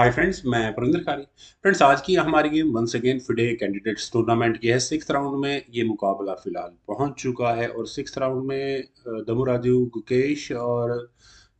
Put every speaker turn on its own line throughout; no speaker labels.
Hi friends, मैं परिंदर खारी। Friends, आज की हमारी game once again FIDE candidates tournament की है। सिक्स राउंड में ये मुकाबला फिलहाल पहुंच चुका है और सिक्स राउंड में दमू राजू, गुकेश और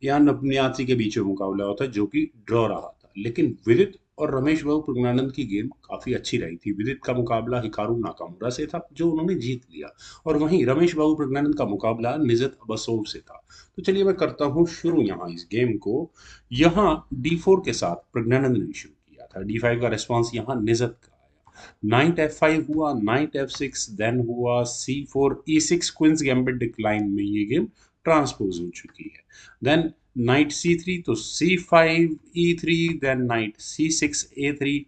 यान अपनियासी के बीच में मुकाबला होता है जो कि ड्रॉ रहा था। लेकिन विदित और रमेश बाबू प्रज्ञानंद की गेम काफी अच्छी रही थी। विदित का मुकाबला हिकारू नाकामुरा से था जो उन्होंने जीत लिया, और वहीं रमेश बाबू प्रज्ञानंद का मुकाबला निजत अबसोव से था। तो चलिए मैं करता हूँ शुरू यहाँ इस गेम को। यहाँ D4 के साथ प्रज्ञानंद ने शुरू किया था। D5 का रिस्पॉन्स यहाँ निजत का आया। नाइट F5 हुआ, नाइट F6, देन हुआ C4 E6 queen's gambit decline में ये गेम ट्रांसपोज हो चुकी है। देन नाइट C3 तो C5 E3, then night C6 A3।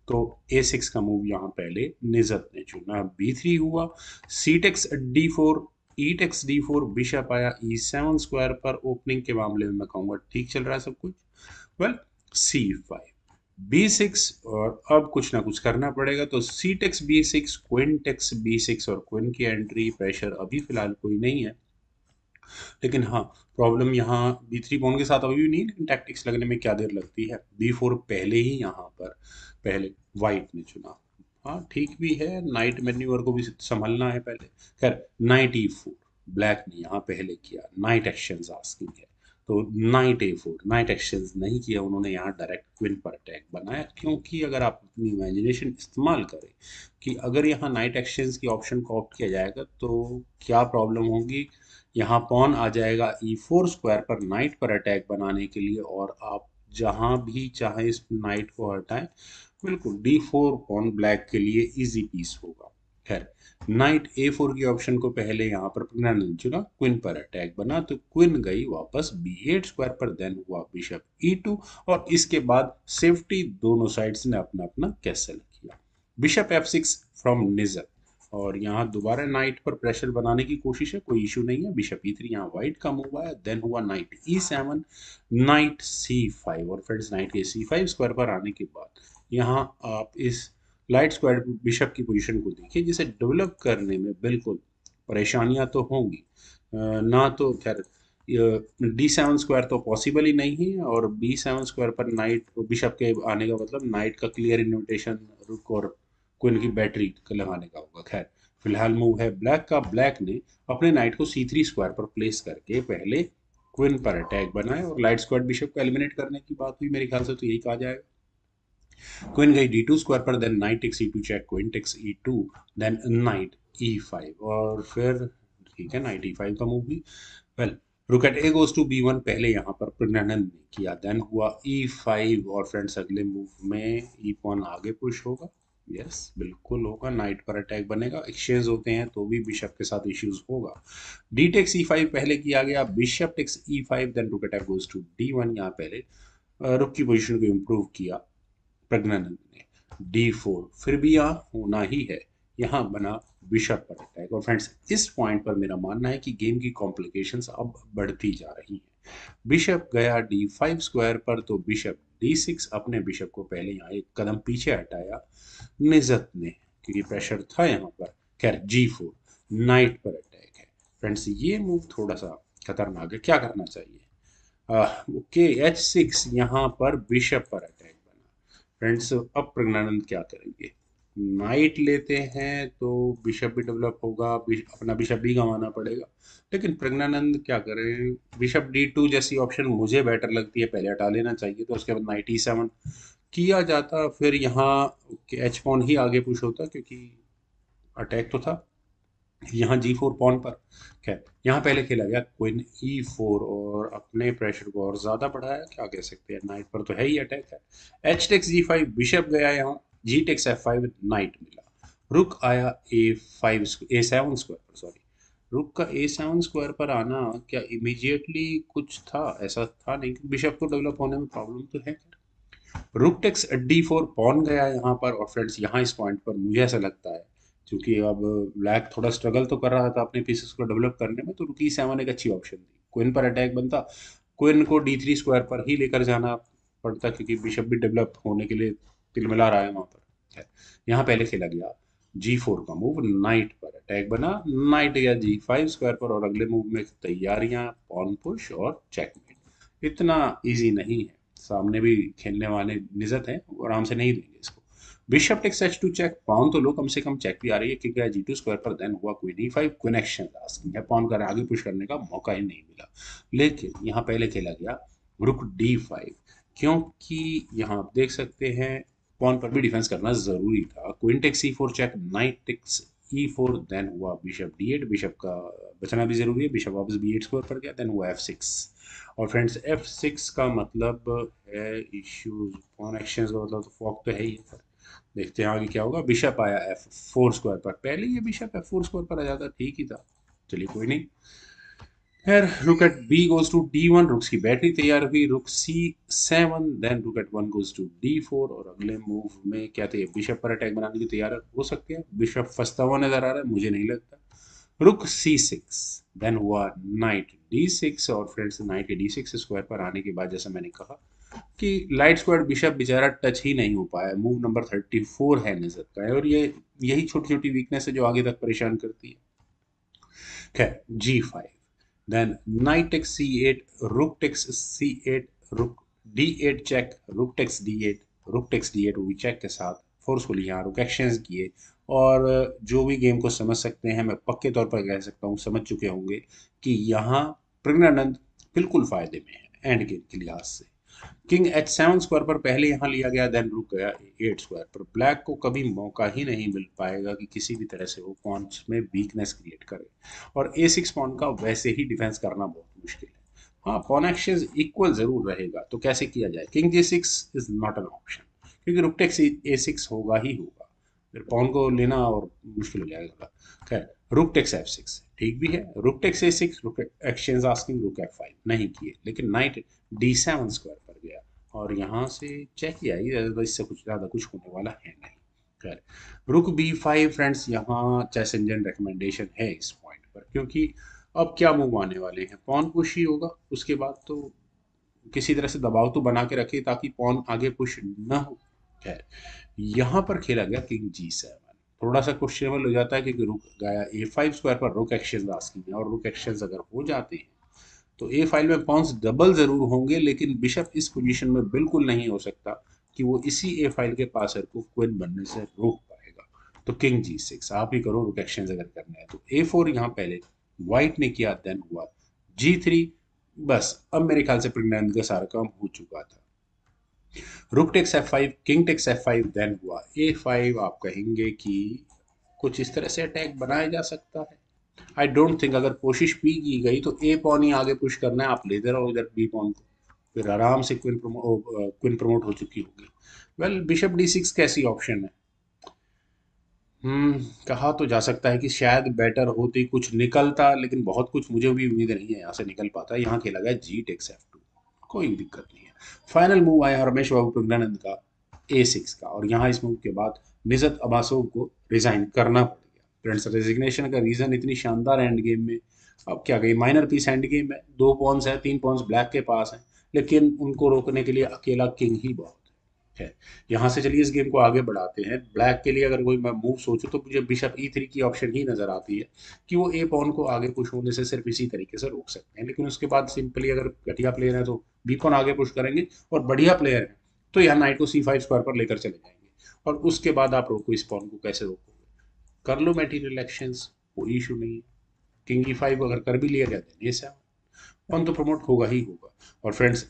तो A6 का मूव यहाँ पहले निजत ने चुना। B3 हुआ, C टेक्स D4, ई टेक्स D4, बिशप आया E7 स्क्वायर पर। ओपनिंग के मामले में मैं कहूंगा ठीक चल रहा है सब कुछ। वेल, C5, B6, और अब कुछ ना कुछ करना पड़ेगा। तो C takes B6, queen takes B6, और क्वीन की एंट्री प्रेशर अभी फिलहाल कोई नहीं है। लेकिन हाँ, प्रॉब्लम यहाँ B3 पॉन के साथ अभी भी नहीं है, लेकिन टैक्टिक्स लगने में क्या देर लगती है। B4 पहले ही यहाँ पर पहले वाइट ने चुना। हाँ, ठीक भी है, नाइट मैन्यूवर को भी संभलना है पहले। खैर, नाइट E4 ब्लैक ने यहाँ पहले किया। नाइट एक्शंस आस्किंग है, तो नाइट A4, नाइट एक्शंस नहीं किया उन्होंने। यहाँ डायरेक्ट क्वीन पर अटैक बनाया, क्योंकि अगर आप अपनी इमेजिनेशन इस्तेमाल करें कि अगर यहाँ नाइट एक्सचेंज की ऑप्शन को ऑप्ट किया जाएगा तो क्या प्रॉब्लम होगी। यहाँ पॉन आ जाएगा E4 स्क्वायर पर नाइट पर अटैक बनाने के लिए, और आप जहां भी चाहे इस नाइट को हटाएं, बिल्कुल D4 पॉन ब्लैक के लिए इजी पीस होगा। खैर, नाइट A4 की ऑप्शन को पहले यहाँ पर प्रज्ञानंद चुना। क्वीन पर अटैक बना तो क्वीन गई वापस B8 स्क्वायर पर। देन हुआ बिशप E2, और इसके बाद सेफ्टी दोनों साइड्स ने अपना अपना कैसल किया। बिशप F6 फ्रॉम निजर, और यहाँ दोबारा नाइट पर प्रेशर बनाने की कोशिश है, कोई इशू नहीं है। बिशप E3, यहाँ व्हाइट का मूव आया। देन हुआ नाइट E7, नाइट C5, और फ्रेंड्स नाइट के C5 स्क्वायर पर आने के बाद यहाँ आप इस लाइट स्क्वायर बिशप की पोजीशन को देखिए, जिसे डेवलप करने में बिल्कुल परेशानियां तो होंगी। ना तो खैर D7 स्क्वायर तो पॉसिबल ही नहीं है, और B7 स्क्वायर पर नाइट बिशप के आने का मतलब नाइट का क्लियर इन्विटेशन रुक और क्वीन की बैटरी लगाने का होगा। खैर, फिलहाल मूव है ब्लैक का। ब्लैक ने अपने नाइट को C3 स्क्वायर पर प्लेस करके पहले क्वीन पर अटैक बनाए, और लाइट स्क्वायर बिशप को एलिमिनेट करने की बात हुई, मेरे ख्याल से तो यही कहा जाएगा। क्वीन गई D2 स्क्वायर पर, then knight takes E2 check, queen takes E2, then knight E5, और फिर ठीक है, नाइट E5 का मूव भी। वेल, रुक eight A goes to B1 पहले यहाँ पर प्रज्ञानंद ने किया। देन हुआ E5, और फ्रेंड्स अगले मूव में ई पॉन आगे पुश होगा। यस, बिल्कुल होगा। नाइट पर अटैक बनेगा। एक्सचेंज होते हैं तो भी बिशप के साथ इश्यूज होगा। डी टेक्स E5 पहले किया गया, bishop takes E5, then rook attack goes to D1। यहाँ पहले रुक की पोजीशन को इम्प्रूव किया प्रज्ञानंद ने। D4 फिर भी यहाँ होना ही है, यहाँ बना बिशप पर अटैक। और फ्रेंड्स, इस पॉइंट पर मेरा मानना है कि गेम की कॉम्प्लिकेशंस अब बढ़ती जा रही हैं। बिशप गया D5 स्क्वायर पर, तो बिशप D6, अपने बिशप को पहले यहाँ एक कदम पीछे हटाया निजत ने, क्योंकि प्रेशर था यहाँ पर। खैर, G4, नाइट पर अटैक है। फ्रेंड्स, ये मूव थोड़ा सा खतरनाक है, क्या करना चाहिए। ओके, H6, यहाँ पर बिशप पर अटैक बना। फ्रेंड्स, अब प्रज्ञानंद क्या करेंगे। नाइट लेते हैं तो बिशप भी डेवलप होगा, अपना बिशप भी गंवाना पड़ेगा। लेकिन प्रज्ञानंद क्या करें। बिशप D2 जैसी ऑप्शन मुझे बेटर लगती है, पहले हटा लेना चाहिए। तो उसके बाद नाइट E7 किया जाता, फिर यहाँ एच पॉन ही आगे पुश होता, क्योंकि अटैक तो था यहाँ G4 पॉन पर। खैर, यहाँ पहले खेला गया क्वीन E4, और अपने प्रेशर को और ज्यादा बढ़ाया, क्या कह सकते हैं, नाइट पर तो है ही अटैक है। H टेक्स G5, बिशप गया यहाँ, G टेक्स F5, नाइट मिला। रुक आया A5 A7 स्क्वायर पर, सॉरी, रुक का A7 स्क्वायर पर आना क्या इमीडिएटली कुछ था, ऐसा था नहीं, बिशप को डेवलप होने में प्रॉब्लम तो है। रुक टेक्स D4, पॉन गया यहाँ पर। और फ्रेंड्स, यहाँ इस पॉइंट पर मुझे ऐसा लगता है, क्योंकि अब ब्लैक थोड़ा स्ट्रगल तो कर रहा था अपने पीसेस को डेवलप करने में, तो रुक E7 एक अच्छी ऑप्शन थी। क्वीन पर अटैक बनता, क्वीन को D3 स्क्वायर पर ही लेकर जाना पड़ता, क्योंकि बिशप भी डेवलप होने के लिए तिलमिला रहा है वहां पर। यहाँ पहले खेला गया G4 का मूव, नाइट पर अटैक बना। नाइट गया G5 स्क्वायर पर, और अगले मूव में तैयारियां, पॉन पुश और चेकमेट। इतना इजी नहीं है। सामने भी खेलने वाले निजत हैं, वो आराम से नहीं देंगे इसको। Bishop takes H2 check, pound तो लो कम से कम चेक भी आ रही है, क्योंकि G2 स्क्वायर पर देन हुआ queen E5, queen action asking है, पाउन का आगे पुश करने का मौका ही नहीं मिला। लेकिन यहाँ पहले खेला गया रुक D5, क्योंकि यहाँ आप देख सकते हैं पॉन पर भी डिफेंस करना जरूरी था। Queen takes E4 check, knight takes E4, then हुआ बिशप D8, बिशप का बचना भी जरूरी है, बिशप वापस B8 स्क्वायर पर गया, देन हुआ F6। और फ्रेंड्स F6 का मतलब है इश्यूज, पॉन एक्शंस का मतलब तो फॉक तो है ही है। देखते हैं आगे क्या होगा। बिशप आया F4 स्क्वायर पर, पहले ये बिशप F4 स्क्वायर पर आ जाता ठीक ही था, चलिए कोई नहीं। खैर rook at B goes to D1, rooks की बैटरी तैयार हुई, रुक C7, देन रुक एट 1 गोज टू D4, और अगले मूव में क्या थे, बिशप पर अटैक बनाने की तैयार हो सकते हैं। बिशप फंसता हुआ नजर आ रहा है, मुझे नहीं लगता। रुक C6, देन हुआ नाइट D6, और फ्रेंड्स नाइट D6 स्क्वायर पर आने के बाद जैसा मैंने कहा कि लाइट स्क्वायर बिशप बेचारा टच ही नहीं हो पाया। मूव नंबर 34 है निजत का है, और ये यही छोटी छोटी वीकनेस है जो आगे तक परेशान करती है। खैर G5, then knight takes C8, rook takes C8, रुक D8 check, rook takes D8, rook takes D8 वो भी चेक के साथ फोर्सफुली यहाँ रुक एक्सचेंज किए। और जो भी गेम को समझ सकते हैं, मैं पक्के तौर पर कह सकता हूँ समझ चुके होंगे कि यहाँ प्रज्ञानंद बिल्कुल फायदे में है एंड गेम के लिहाज से। किंग H7 स्क्वायर पर पहले यहाँ लिया गया, देन रुक गया A8 स्क्वायर पर। ब्लैक को कभी मौका ही नहीं मिल पाएगा कि किसी भी तरह से वो पॉन्स में वीकनेस क्रिएट करे, और A6 पॉन का वैसे ही डिफेंस करना बहुत मुश्किल है। हाँ, पॉन एक्सचेंज इक्वल जरूर रहेगा, तो कैसे किया जाए। King G6 is not an option, क्योंकि रुक टेक्स A6 होगा ही होगा, फिर पॉन को लेना और मुश्किल हो जाएगा। खैर रुक टेक्स F6 ठीक भी है, रुक टेक्स A6, रुक एक्सचेंज आस्किंग, रुक F5 नहीं किए, लेकिन नाइट D7 स्क्वायर पर गया, और यहाँ से चेक ही आई, इससे कुछ ज़्यादा कुछ होने वाला है नहीं। खैर रुक B5 फ्रेंड्स, यहाँ चेस इंजन रिकमेंडेशन है इस पॉइंट पर, क्योंकि अब क्या मूव आने वाले हैं, पॉन पुश ही होगा, उसके बाद तो किसी तरह से दबाव तो बना के रखे ताकि पॉन आगे पुश न हो। खैर यहाँ पर खेला गया किंग G7, थोड़ा सा क्वेश्चनेबल हो जाता है क्योंकि रुक गया A5 स्क्वायर पर, रुक एक्सचेंज आस्किंग है, और रुक एक्सचेंज अगर हो जाते हैं तो ए फाइल में पॉन्स डबल जरूर होंगे, लेकिन बिशप इस पोजीशन में बिल्कुल नहीं हो सकता कि वो इसी ए फाइल के पासर को क्वीन बनने से रोक पाएगा। तो किंग G6 आप ही करो, रुक एक्सचेंज अगर करना है तो A4 यहाँ पहले व्हाइट ने किया, देन हुआ G3। बस अब मेरे ख्याल से प्रेग्नेंट का सारा काम हो चुका था। Rook takes F5, king takes F5, then हुआ A5। आप कहेंगे कि कुछ इस तरह से अटैक बनाया जा सकता है। आई डोंट थिंक, अगर कोशिश भी की गई तो ए पॉन ही आगे पुश करना है, आप लेते रहो इधर बी पॉन को, फिर आराम से क्वीन प्रमोट हो चुकी होगी। वेल बिशप D6 कैसी ऑप्शन है, कहा तो जा सकता है कि शायद बेटर होती कुछ निकलता, लेकिन बहुत कुछ मुझे भी उम्मीद नहीं है यहाँ से निकल पाता। यहाँ खेला गया G टेक्स F2, कोई दिक्कत नहीं है। फाइनल मूव आया रमेश बाबू प्रज्ञानंद का A6 का, और यहाँ इस मूव के बाद निजत अबासोव को रिजाइन करना पड़ गया। फ्रेंड्स रेजिग्नेशन का रीजन इतनी शानदार एंड गेम में, अब क्या कही, माइनर पीस एंड गेम है, 2 पॉन्स है, 3 पॉन्स ब्लैक के पास है, लेकिन उनको रोकने के लिए अकेला किंग ही बहुत है। यहाँ से चलिए इस गेम को आगे बढ़ाते हैं। ब्लैक के लिए अगर कोई मैं मूव सोचूं तो मुझे बिशप E3 की ऑप्शन ही नजर आती है कि वो ए पॉन को आगे पुश होने से सिर्फ इसी तरीके से रोक सकते हैं, लेकिन उसके बाद सिंपली अगर घटिया प्लेयर है तो बी पॉन आगे पुश करेंगे, और बढ़िया प्लेयर है तो यहाँ नाइट को C5 स्क्वायर पर लेकर चले जाएंगे, और उसके बाद आप रोको इस पॉन को, कैसे रोकोगे, कर लो मटेरियल एक्शंस, कोई इशू नहीं है। किंग E5 अगर कर भी लिया गया देन A7, पॉन तो प्रमोट होगा ही होगा। और फ्रेंड्स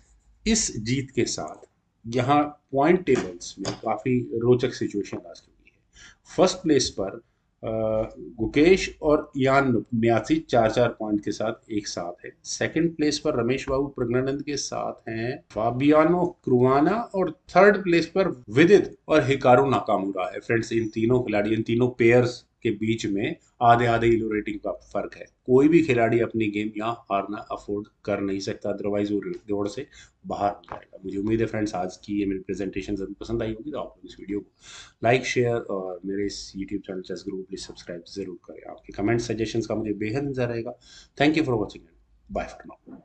इस जीत के साथ यहाँ पॉइंट टेबल्स में काफ़ी रोचक सिचुएशन आ चुकी है। फर्स्ट प्लेस पर गुकेश और यान न्यासी 4-4 पॉइंट के साथ एक साथ है। सेकंड प्लेस पर रमेश बाबू प्रज्ञानंद के साथ हैं फाबियानो क्रुवाना, और थर्ड प्लेस पर विदित और हिकारू नाकामुरा है। फ्रेंड्स इन तीनों खिलाड़ी, इन तीनों पेयर्स के बीच में आधे आधे इलो रेटिंग का फर्क है। कोई भी खिलाड़ी अपनी गेम यहाँ हारना अफोर्ड कर नहीं सकता, अदरवाइज वो दौड़ से बाहर हो जाएगा। मुझे उम्मीद है फ्रेंड्स आज की ये मेरी प्रेजेंटेशन जरूर पसंद आई होगी, तो आप लोग इस वीडियो को लाइक शेयर और मेरे इस YouTube channel chess Guru please subscribe जरूर करें। आपके कमेंट सजेशंस का मुझे बेहद इंतजार रहेगा। Thank you for watching, bye for now.